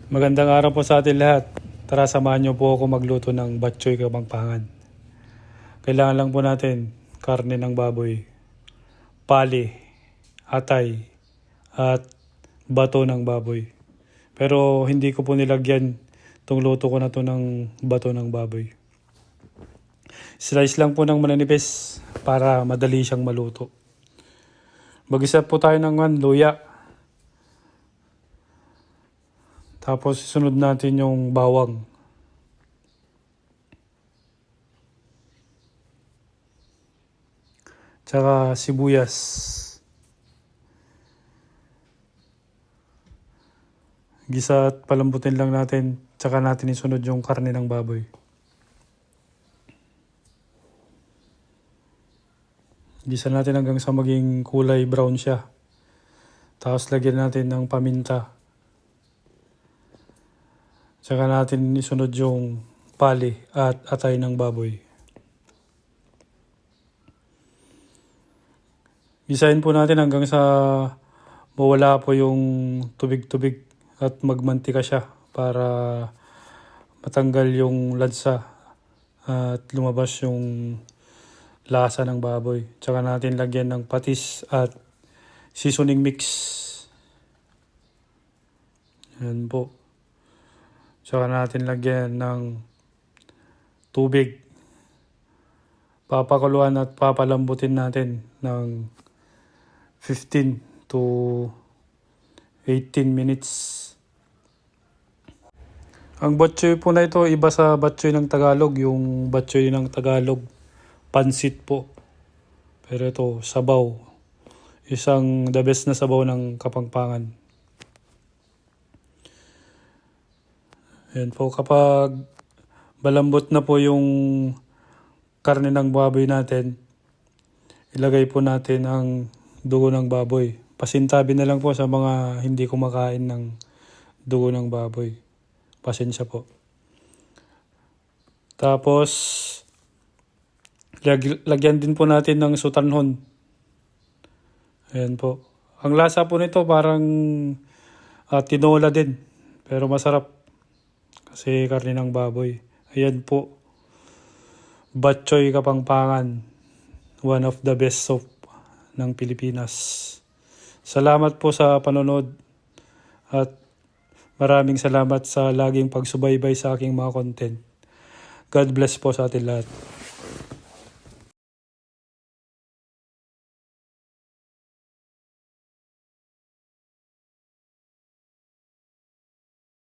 Magandang araw po sa atin lahat. Tara samahan niyo po ako magluto ng batchoy kapangpangan. Kailangan lang po natin karne ng baboy, pali, atay, at bato ng baboy. Pero hindi ko po nilagyan itong luto ko na to ng bato ng baboy. Slice lang po ng mananipis para madali siyang maluto. Mag-isa po tayo ng luya. Tapos isunod natin yung bawang. Tsaka sibuyas. Gisa at palambutin lang natin. Tsaka natin isunod yung karne ng baboy. Gisa natin hanggang sa maging kulay brown siya. Tapos lagyan natin ng paminta. Tsaka natin isunod yung pali at atay ng baboy. Gisahin po natin hanggang sa mawala po yung tubig-tubig at magmantika siya para matanggal yung lansa at lumabas yung lasa ng baboy. Tsaka natin lagyan ng patis at seasoning mix. Yan po. Tsaka natin lagyan ng tubig. Papakuluan at papalambutin natin ng 15 to 18 minutes. Ang batchoy po na ito, iba sa batchoy ng Tagalog. Yung batchoy ng Tagalog, pansit po. Pero ito, sabaw. Isang the best na sabaw ng Kapampangan. Ayan po, kapag malambot na po yung karne ng baboy natin, ilagay po natin ang dugo ng baboy. Pasintabi na lang po sa mga hindi kumakain ng dugo ng baboy. Pasensya po. Tapos, lagyan din po natin ng sutanhon. Ayan po. Ang lasa po nito parang tinola din. Pero masarap. Kasi karne ng baboy. Ayan po. Batchoy Kapampangan. One of the best soup ng Pilipinas. Salamat po sa panonood. At maraming salamat sa laging pagsubaybay sa aking mga content. God bless po sa atin lahat.